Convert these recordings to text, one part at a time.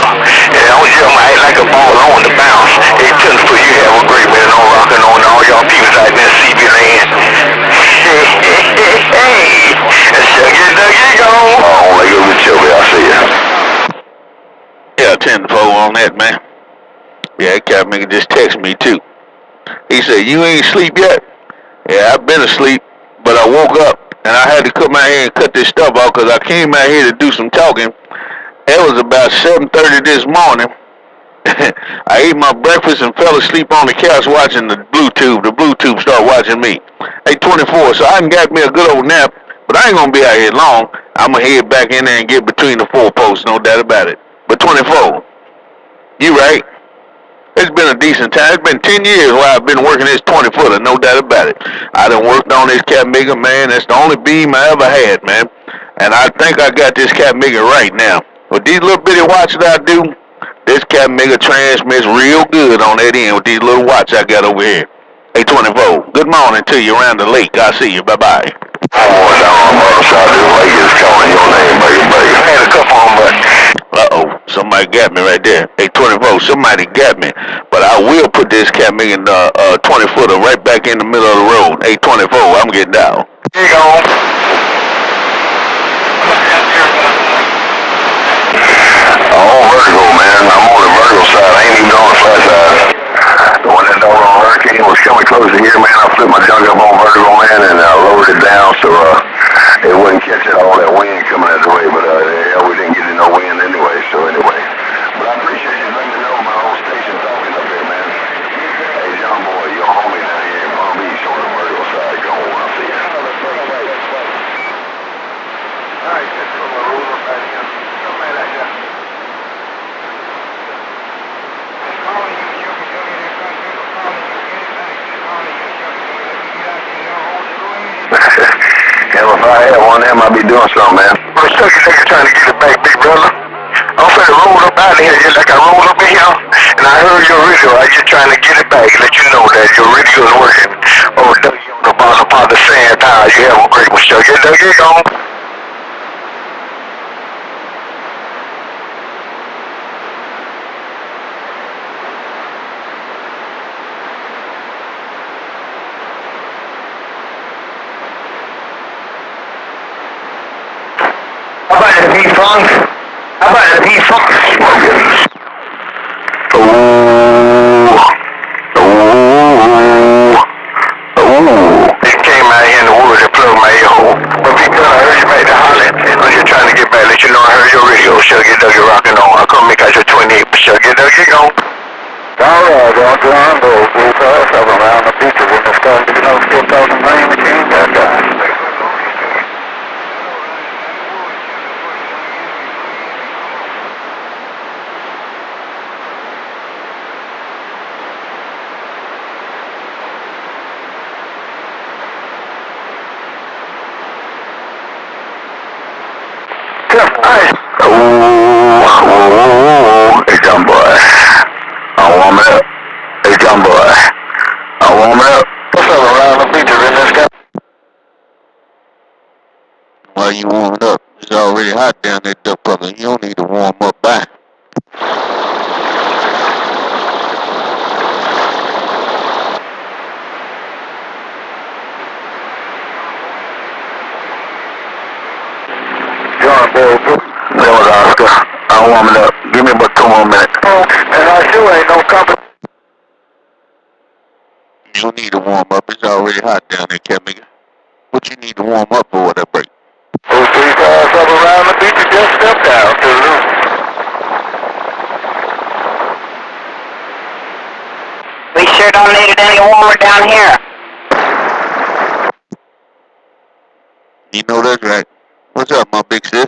Yeah, I was just act like a ball on the bounce. Hey, Tenderfoot, you have a great man on rocking on all y'all people out there in CB land. Hey, hey, hey, hey. Suck it, duck it, go. Oh, like a bitch over, I see ya. Yeah, 10-4 on that, man. Yeah, that cat nigga just texted me too. He said, "You ain't sleep yet?" Yeah, I've been asleep, but I woke up and I had to come out here and cut this stuff off because I came out here to do some talking. It was about 7:30 this morning. I ate my breakfast and fell asleep on the couch watching the Bluetooth. The Bluetooth started watching me. Hey, 24, so I can got me a good old nap, but I ain't gonna be out here long. I'm gonna head back in there and get between the four posts, no doubt about it. But 24, you right. It's been a decent time. It's been 10 years while I've been working this 20-footer, no doubt about it. I done worked on this cat maker, man. That's the only beam I ever had, man. And I think I got this cat maker right now. With these little bitty watches I do, this cat maker transmits real good on that end with these little watches I got over here. Hey, 24, good morning to you around the lake. I'll see you. Bye-bye. Oh, down on the other side of the lake is calling your name, baby, baby. I had a couple on, but Uh-oh, somebody got me right there. Hey, 24, somebody got me. But I will put this cat making 20-footer right back in the middle of the road. Hey, 24, I'm getting down. here you go. Oh, vertical, man. I'm on the vertical side. I ain't even on the flat side. When that doggone hurricane was coming close to here, man, I flipped my junk up on vertical, man, and I lowered it down so it wouldn't catch it all that wind coming out the way. But yeah, we didn't get no wind anyway. So anyway, but I appreciate you letting me know my whole station talking up here, man. Hey, John boy, your homie down here in Palm Beach on the vertical side. Go on, I'll see you. All right, just put my rules up right here. Something like that. Hell, if I had one of them, I'd be doing something, man. I'm stuck in nigga trying to get it back, big brother. I'm finna roll up out of here just like I rolled up in here, and I heard your radio. I just trying to get it back, let you know that your radio is working. Oh, Dougie on the bottom part of the sand tire. You have a great one, Dougie. Dougie, gone. How about the P-Funk? How about the P-Funk? Ooh. Ooh. Ooh. They came out here in the woods and plugged my ear hole. But big brother, I heard you back to hollering. I'm just trying to get back, let you know I heard your radio. Shuggy Dougie rocking on. I'll come make out your 28, but Shuggy Dougie gone. Alright, I'll go on, go. We'll pass up around the beaches in the sky. You know, 4,000 rain machine that time. Hey, John boy. I'm warming up. Hey, John boy. I'm warming up. What's up around the beaches in this guy? While you warming up, it's already hot down there, duck brother. You don't need to warm up back. John boy, that was Oscar. I'm warming up. Give me about 2 more minutes. And I sure ain't no company. You don't need to warm up. It's already hot down there, cat maker. What you need to warm up for that break? Those 3 cars up around the beach just stepped down to the roof. We sure don't need it any warmer down here. You know that's right. What's up, my big sis?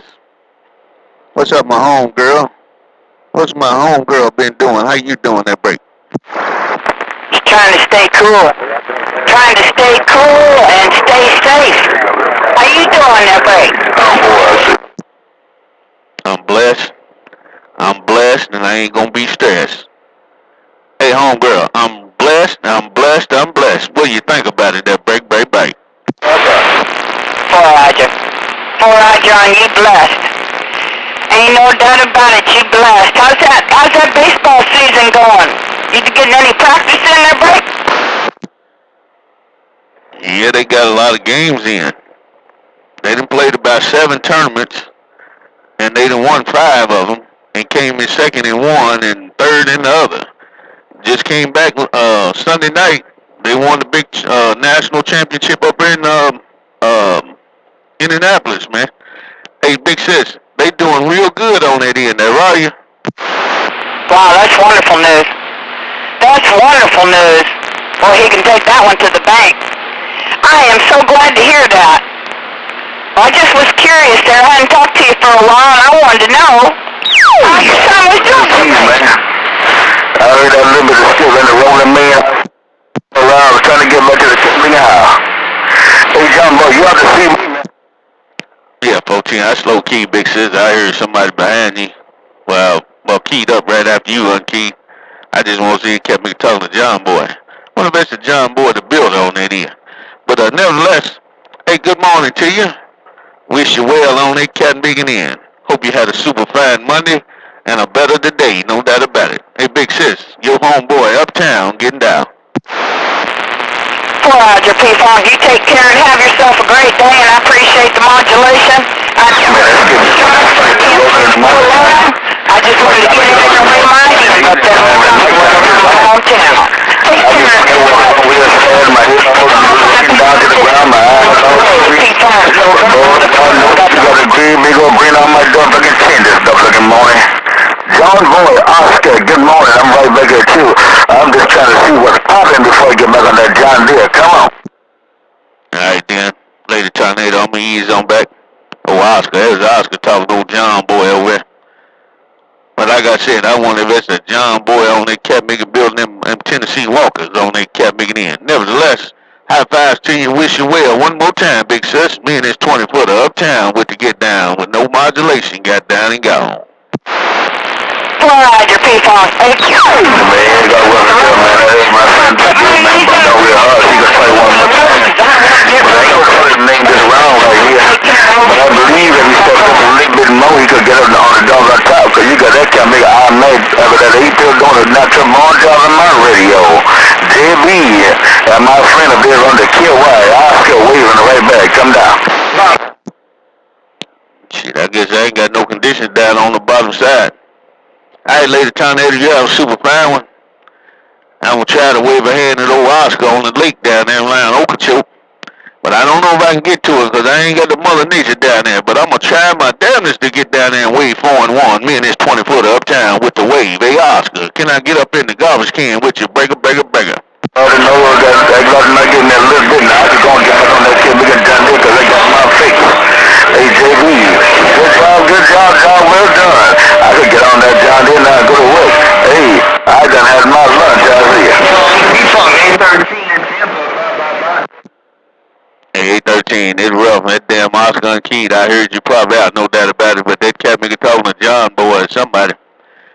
What's up, my home girl? What's my home girl been doing? How you doing that break? Just trying to stay cool. Trying to stay cool and stay safe. How you doing there, Break? I'm blessed. I'm blessed, and I ain't gonna be stressed. Hey, home girl, I'm blessed. I'm blessed. I'm blessed. What do you think about it? That break. Poor Roger. Poor Roger on you blessed. Ain't no doubt about it. You blessed. How's that baseball season going? You getting any practice in there, Blake? Yeah, they got a lot of games in. They done played about 7 tournaments, and they done won 5 of them, and came in second in one and third in the other. Just came back Sunday night. They won the big national championship up in Indianapolis, man. Hey, Big Sis, they doing real good on that end there, are you? Wow, that's wonderful news. That's wonderful news. Well, he can take that one to the bank. I am so glad to hear that. I just was curious there. I hadn't talked to you for a while, and I wanted to know how your son was doing. Man, I heard that little bit of skill in the rolling man. I was trying to get back to the company now. Hey, John Boy, you ought to see me, man. Yeah, 14. I slow key, Big Sis. I heard somebody behind you. Well, keyed up right after you unkeyed. I just want to see it kept me talking to John Boy. One of the best of John Boy to build on that end. But nevertheless, hey, good morning to you. Wish you well on it, Cat Biggin in. Hope you had a super fine Monday and a better today, no doubt about it. Hey, Big Sis, your homeboy uptown getting down. Roger, P-Funk. You take care and have yourself a great day, and I appreciate the modulation. I just wanted to get in there and remind you about that my hometown. Take care. My head looking down to the ground, my eyes closed. You got a big old grin on my dumb fucking chin this dumb looking morning. John Boy, Oscar, good morning. I'm right back at you. I'm just trying to see what's popping before I get back on that John Deere. Come on. Alright then, Lady Tornado, I'm gonna ease on back. Oh, Oscar, there's Oscar talking to old John Boy over there. But like I said, I want to invest in John Boy on that cat making building them Tennessee Walkers on that cat making in. Nevertheless, high fives to you, wish you well. One more time, Big Sis. Me and this 20-footer uptown with the get down with no modulation, got down and gone. Roger, P-Funk. Man, you got work to do, man. That ain't my friend. That dude, man, but don't real hard. He can play one more time. But I ain't gonna put his name this round right here. But I believe if he stepped up a little bit more, he could get up on the dog on top. Cause you got that kind of nigga I made over that he still doing a natural born job in my radio. JB, and my friend up there on the kill wire. Oscar waving right back. Come down. Shit, I guess I ain't got no conditions down on the bottom side. Alright, Lady Tornado, you have a super fine one. I'm gonna try to wave a hand at old Oscar on the lake down there around Okeechobee. But I don't know if I can get to it because I ain't got the Mother Nature down there. But I'm gonna try my damnedest to get down there and wave 4 and 1. Me and this 20-footer uptown with the wave. Hey, Oscar, can I get up in the garbage can with you? Breaker. I don't know, that got not getting that little bit now. I just gonna get back on that kid. We got done there because they got my face. Hey, JB, good job, well done. I could get on that John Deere now and go to work. Hey, I done had my lunch out here. P-Funk, 813 in Tampa. Hey, 813, it's rough. That damn Oscar unkeyed. I heard you probably out, no doubt about it. But that cat making talking to John Boy or somebody.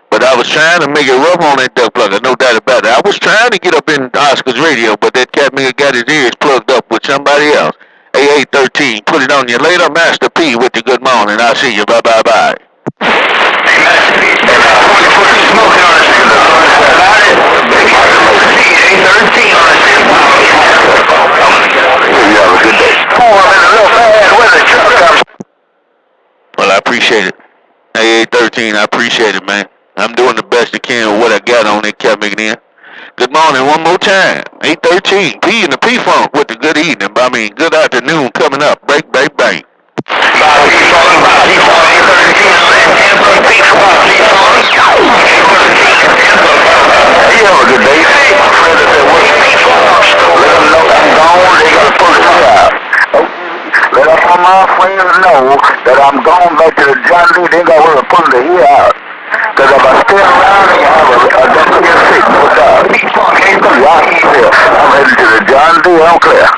But I was trying to make it rough on that duck plugger, no doubt about it. I was trying to get up in Oscar's radio, but that cat maker got his ears plugged up with somebody else. Hey, 813, put it on you later. Master P with the good morning. I'll see you. Bye. Hey, Master P, put some smoking on us. Hey, 813 on us. You have a good day. Oh, I'm in a real bad weather truck. Well, I appreciate it. Hey, 813, I appreciate it, man. I'm doing the best I can with what I got on that cat making in. Good morning one more time. 813, P and the P-Funk with the good evening. I mean, good afternoon coming up. Break. You have a good day. Let them know I'm gone. They gotta pull it out. Let all my friends know that I'm going back to the John Deere. They got to pull the ear out. Because if I stay around and have a double ear sick, no doubt. I'm headed to the John Deere. I'm clear.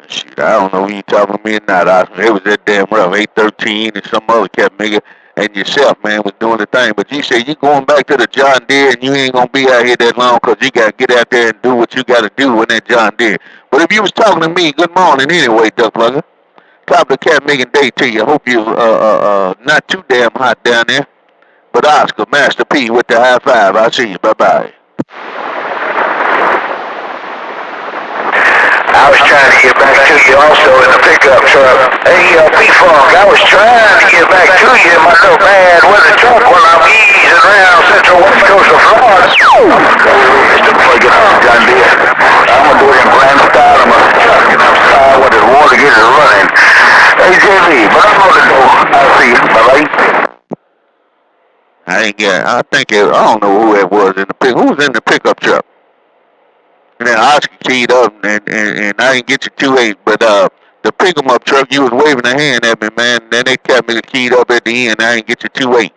Shit, I don't know if you talking to me or not. It was that damn rough. 813 and some other cat maker and yourself, man, was doing the thing. But you say you going back to the John Deere and you ain't going to be out here that long because you got to get out there and do what you got to do in that John Deere. But if you was talking to me, good morning anyway, Duck Plugger. top of the cat making day to you. Hope you not too damn hot down there. But Oscar, Master P with the high five. I'll see you. Bye bye. I was trying to get back to you also in the pickup truck. Hey, P-Funk, I was trying to get back to you in my little bad weather truck when I'm easing around central west coast of Florida. Mr. Plug it up, John Deere. I'm going to do it in brand new style of my truck, and I'm sorry what the Watergates is running. Hey, JV, but I'm going to go. I'll see you. Bye-bye. I don't know who that was in the pick. Who was in the pickup truck? And then Oscar keyed up, and I didn't get you 2-8, but the pick 'em up truck, you was waving a hand at me, man. Then they kept me keyed up at the end. I didn't get you 2-8.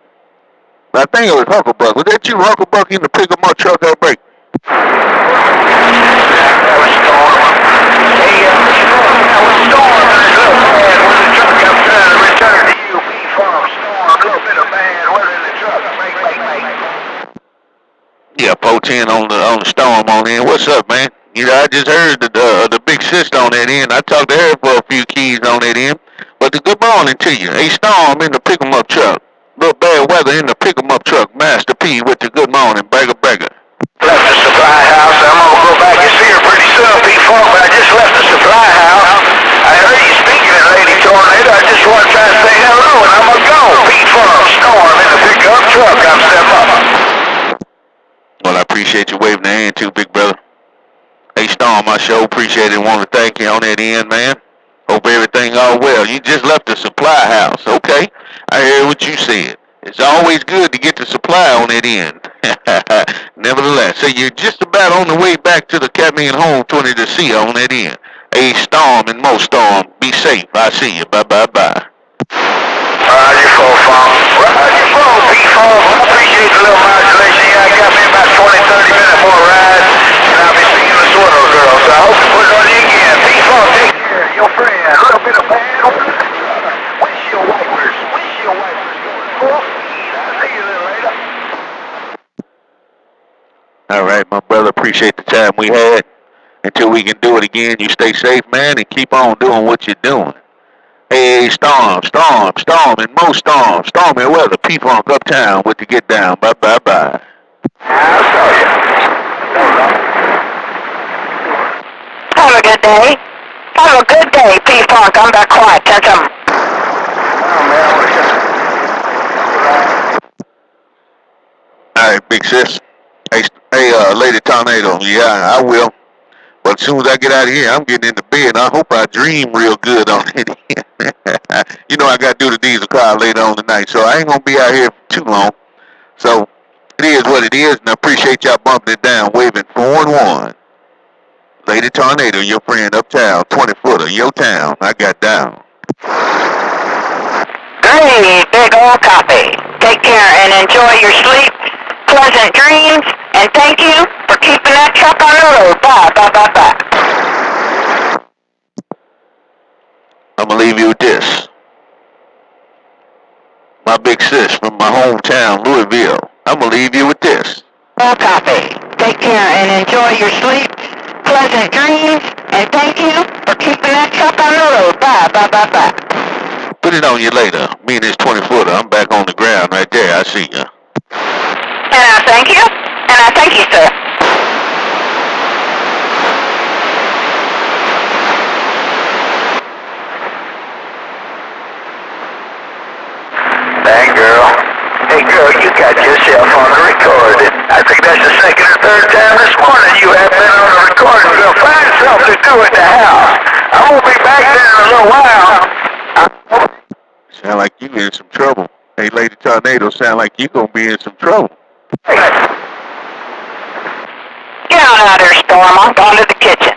But I think it was Hucklebuck. Was that you, Hucklebuck, in the pick 'em up truck that break? That was Storm. Hey, that was Storm. Look, man, with the truck, I'm trying to return to you, P-Funk. Storm, a little bit of bad weather in the truck. Make. Yeah, 410 on the storm on in. What's up, man? You know, I just heard the big sister on that end. I talked to her for a few keys on that end. But the good morning to you. A storm in the pick 'em up truck. Little bad weather in the pick 'em up truck. Master P with the good morning. Bagger. Left the supply house. I'm going to go back and see her pretty soon, P-Funk, but I just left the supply house. I heard you speaking at Lady Tornado. I just want to try to say hello, and I'm going to go. P-Funk, Storm in the pickup truck. I'm step up. Well, I appreciate you waving the hand too, big brother. Hey, Storm, I sure appreciate it. Want to thank you on that end, man. Hope everything all well. You just left the supply house. Okay. I heard what you said. It's always good to get the supply on that end. Nevertheless, so you're just about on the way back to the Catman Home 20 to see on that end. A Storm and Mo Storm. Be safe. I see you. Bye. Roger, Funk. Roger, P-Funk. I appreciate the little modulation. Yeah, I got me about 20-30 minutes more ride, and I'll be seeing the Switter girl. So I hope you put it on you again. P-Funk, take care. Your friend. A little bit of bad weather. Windshield wipers. Full speed. I'll see you a little later. All right, my brother. Appreciate the time we had. Until we can do it again, you stay safe, man, and keep on doing what you're doing. Hey, Storm, and Mo Storm, Stormy weather, P-Funk uptown with the get down. Bye. I'll show you. Have a good day. Have a good day, P-Funk. I'm back quiet. Catch 'em. All right, big sis. Hey, Lady Tornado. Yeah, I will. But as soon as I get out of here, I'm getting into bed. I hope I dream real good on it. You know I got to do the diesel car later on tonight, so I ain't going to be out here too long. So it is what it is, and I appreciate y'all bumping it down, waving 4-1. Lady Tornado, your friend uptown, 20-footer, your town. I got down. Great, big old copy. Take care and enjoy your sleep, pleasant dreams, and thank you for keeping that truck on the road. Bye. I'm going to leave you with this. My big sis from my hometown, Louisville. I'm going to leave you with this. All copy. Take care and enjoy your sleep, pleasant dreams, and thank you for keeping that truck on the road. Bye. Put it on you later. Me and this 20-footer, I'm back on the ground right there. I see ya. And I thank you. And I thank you, sir. Dang, girl. Hey, girl, you got yourself on the recording. I think that's the second or third time this morning you have been on the recording. Girl, find something to do at the house. I'm going to be back there in a little while. Sound like you in some trouble. Hey, Lady Tornado, sound like you gonna be in some trouble. Hey. Get on out there, Storm. I'm going to the kitchen.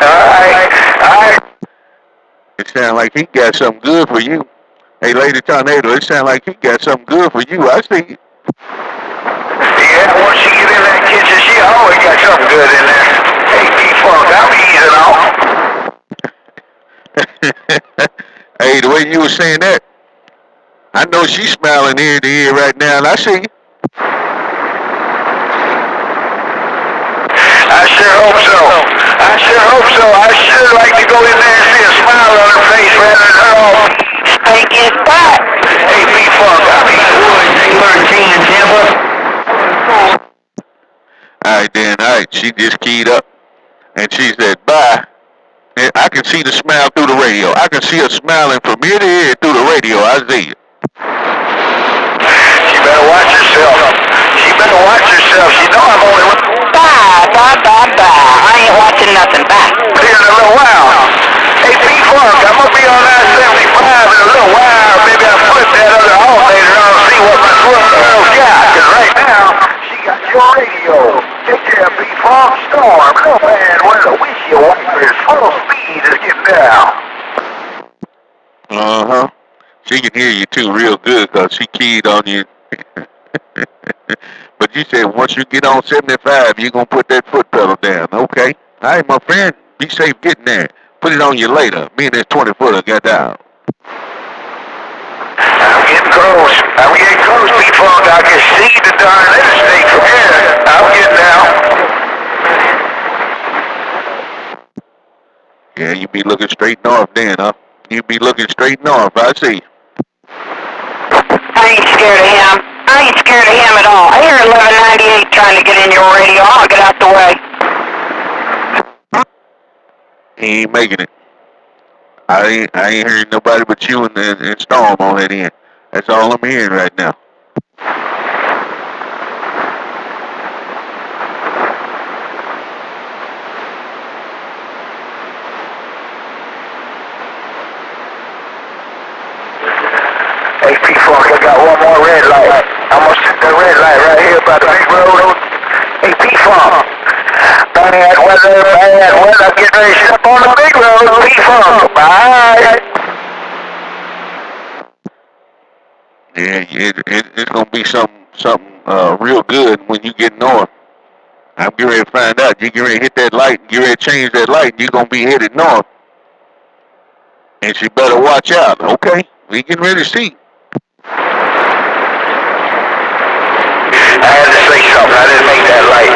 All right. It sound like he got something good for you. Hey, Lady Tornado, it sound like he got something good for you. I see you. Yeah, once she get in that kitchen, she always got something good in there. Hey, P-Funk, I'm easing off. Hey, the way you were saying that, I know she's smiling ear to ear right now, and I see you. I sure hope so. I I sure hope so. I sure like to go in there and see a smile on her face rather than her all Spank his butt. hey, B-Funk, I mean, Wood, 13 in Tampa. Alright then, alright, she just keyed up. And she said, bye. And I can see the smile through the radio. I can see her smiling from ear to ear through the radio. I see it. She better watch herself. She better watch herself. She know I'm only Bye, bye, bye, bye. I ain't watching nothing. Bye. here in a little while. Hey, B-Funk, I'm going to be on I-75 in a little while. Maybe I'll put that other alternator on and see what my little girl's got. Because right now, she got your radio. Take care, B-Funk. Storm, little man, where the windshield wiper is full speed is getting down. Uh-huh. She can hear you too real good because she keyed on you. But you said once you get on 75, you're going to put that foot pedal down. Okay. All right, my friend. Be safe getting there. Put it on you later. Me and this 20-footer got down. I'm getting close. B-Funk. I can see the darn interstate from here. I'm getting down. Yeah, you be looking straight north then, huh? You be looking straight north. I see. I ain't scared of him. I ain't scared of him at all. I hear 1198 trying to get in your radio. I'll get out the way. He ain't making it. I ain't hearing nobody but you and Storm on that end. That's all I'm hearing right now. Hey, P-Funk, I got one more red light. I'm going to set that red light right here by the big road. Hey, P-Funk. Bad weather. I'm getting ready to step on the big road. P-Funk. Bye. Yeah, it's gonna be something real good when you get north. I'm getting ready to find out. You get ready to hit that light, get ready to change that light, and you're gonna be headed north. And she better watch out, okay? We getting ready to see. I had to say something. I didn't make that light.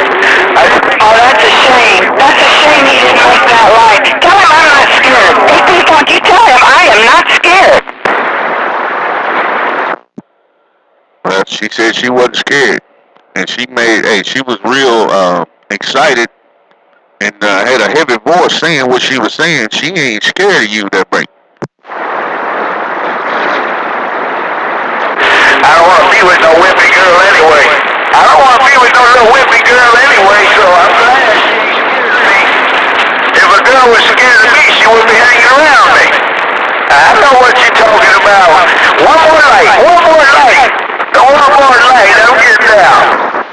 Oh, that's a shame. That's a shame he didn't make that light. Tell him I'm not scared. Hey, P-Funk, you tell him I am not scared. Well, she said she wasn't scared. And she was real excited and had a heavy voice saying what she was saying. She ain't scared of you that break. I don't want to be with no wimpy girl anyway. I don't want to be with no little wimpy girl anyway, so I'm glad she ain't scared of me. If a girl was scared of me, she wouldn't be hanging around me. I know what you're talking about. One more light. One more light. I'm getting down.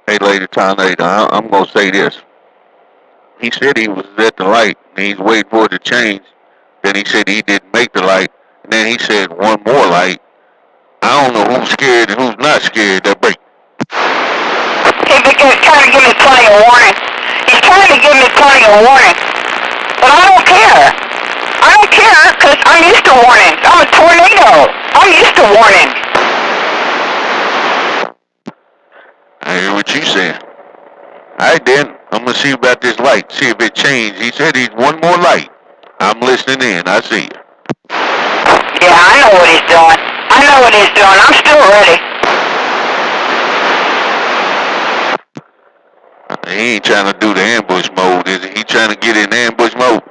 Hey, Lady Tornado, I'm going to say this. He said he was at the light, and he's waiting for it to change. Then he said he didn't make the light. And then he said one more light. I don't know who's scared and who's not scared. That break. He's trying to give me plenty of warning. He's trying to give me plenty of warning. But I don't care. I don't care because I'm used to warnings. I'm a tornado. I'm used to warning. I hear what you saying. All right, then. I'm going to see about this light, see if it changed. He said he's one more light. I'm listening in. I see you. Yeah, I know what he's doing. I'm still ready. He ain't trying to do the ambush mode, is he? He trying to get in ambush mode?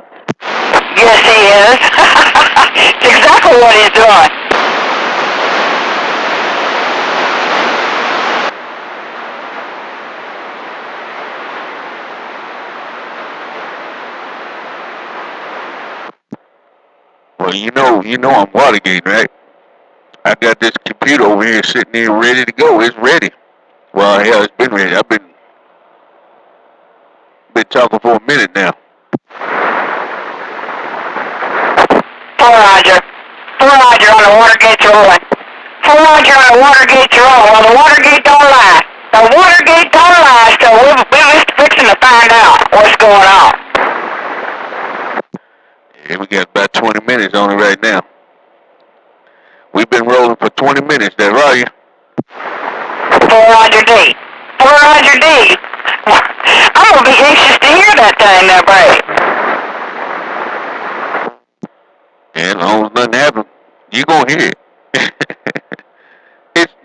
Yes, he is. It's exactly what he's doing. Well, you know I'm Watergate, right? I got this computer over here sitting there ready to go. It's ready. Well, hell, it's been ready. I've been talking for a minute now. Roger. Roger on the Watergates rolling. Roger on the Watergates rolling. Well, the Watergate don't lie. The Watergate don't lie, so we're just fixing to find out what's going on. Yeah, we got about 20 minutes on it right now. We've been rolling for 20 minutes there, are you? Roger D. Roger D. I'm gonna be anxious to hear that thing there, Brady. And as long as nothing happens, you gonna hear it.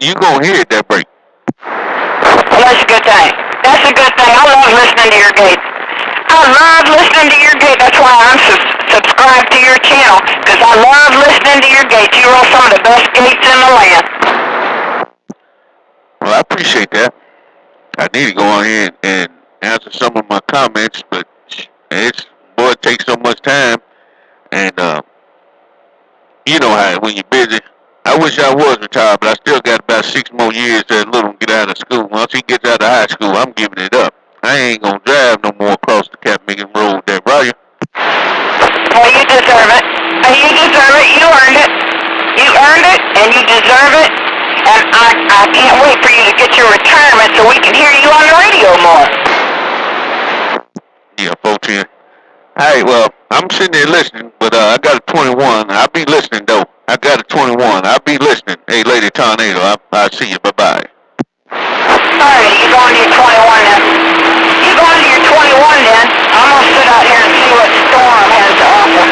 You gonna hear it that break. Well, that's a good thing. That's a good thing. I love listening to your gate. I love listening to your gate. That's why I'm subscribed to your channel, because I love listening to your gates. You roll some of the best gates in the land. Well, I appreciate that. I need to go on here and answer some of my comments, but it's boy, it takes so much time, and you know how when you're busy. I wish I was retired, but I still got about 6 more years to let him get out of school. Once he gets out of high school, I'm giving it up. I ain't gonna drive no more across the Capmagan Road there, Brian. Well, you deserve it. You deserve it. You earned it. You earned it, and you deserve it. And I can't wait for you to get your retirement so we can hear you on the radio more. Yeah, 410. Hey, well, I'm sitting there listening, but I got a 21. I'll be listening, though. I got a 21. I'll be listening. Hey, Lady Tornado, I'll see you. Bye-bye. Alright, you going to your 21 then. You going to your 21 then. I'm going to sit out here and see what Storm has to offer.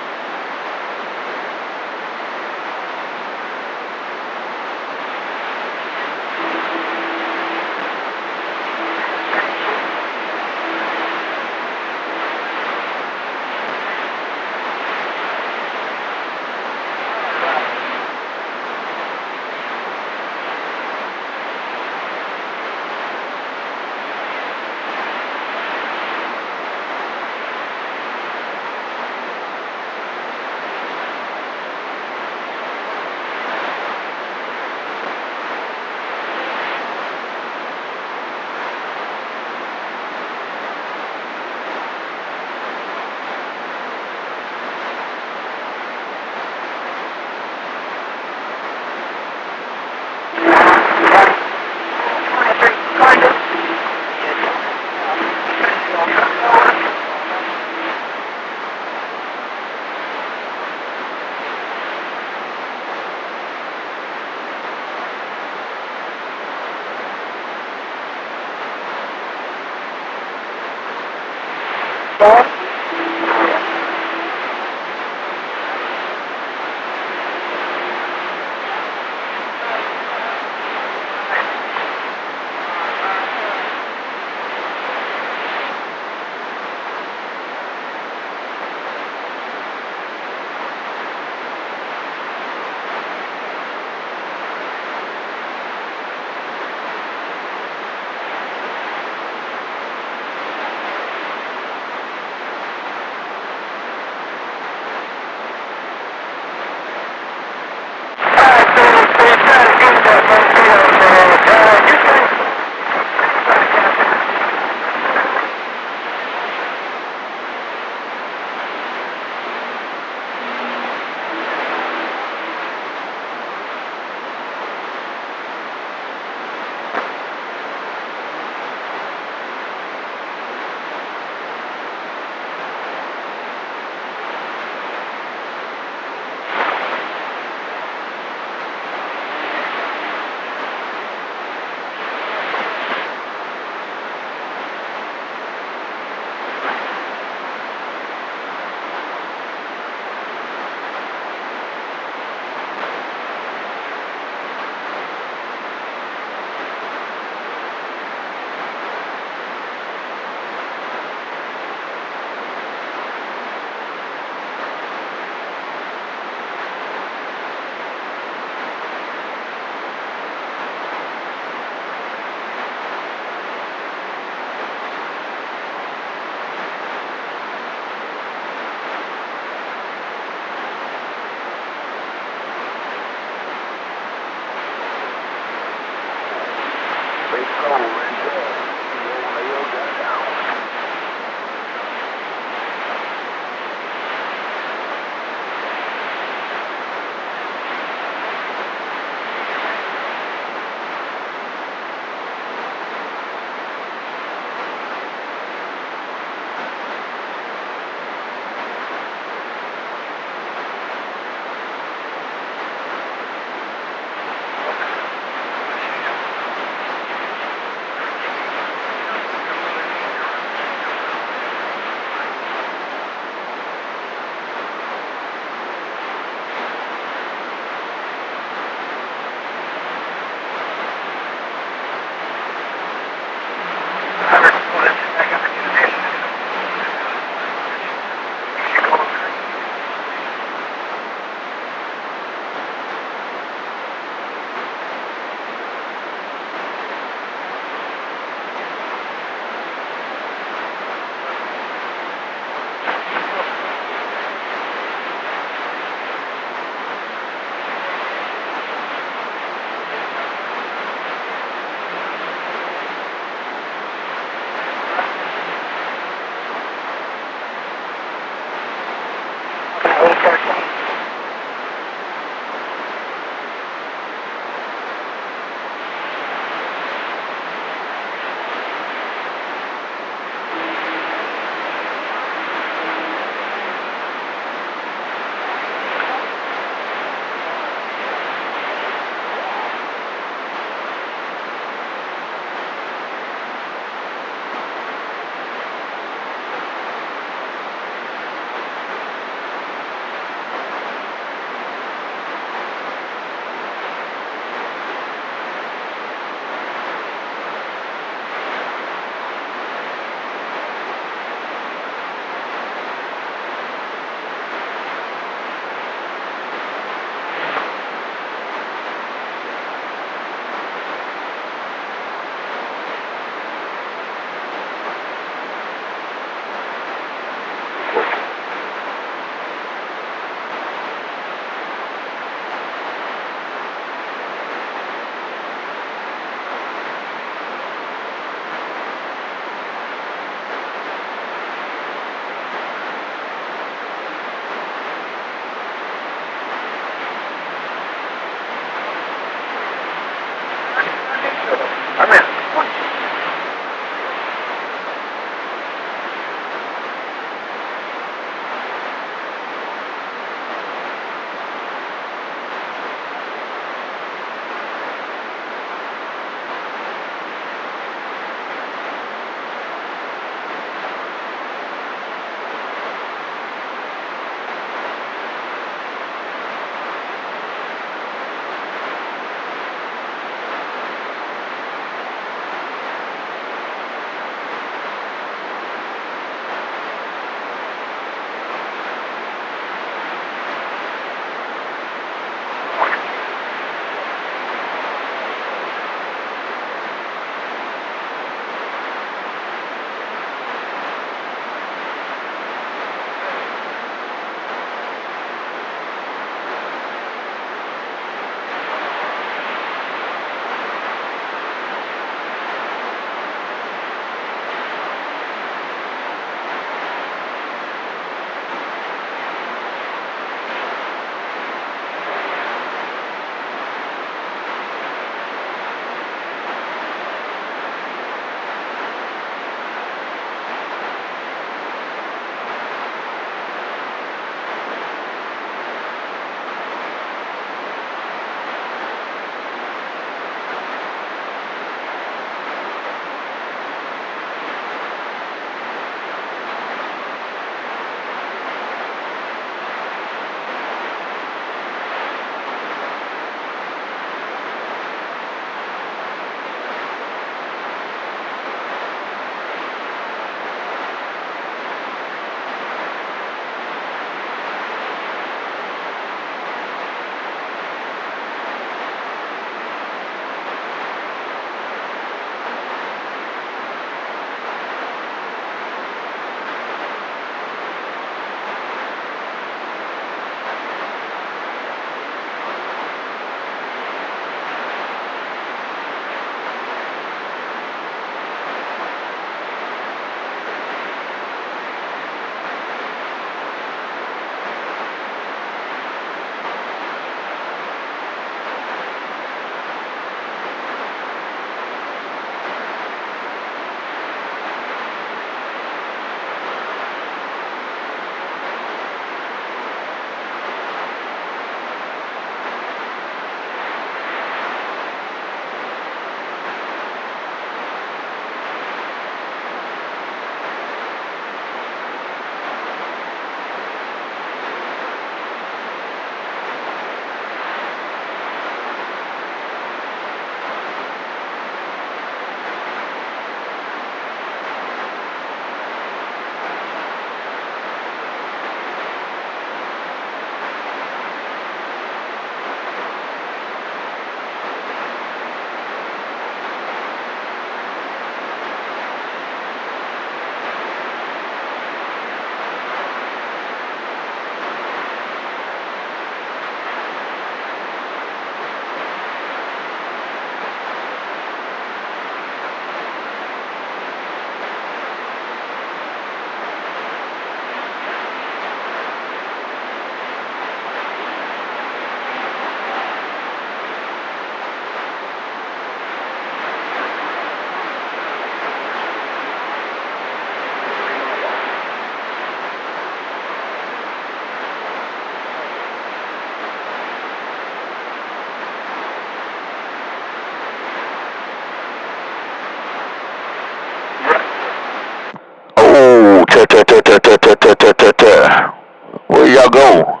Where y'all go?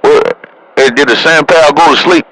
Where, did the sand pal go to sleep?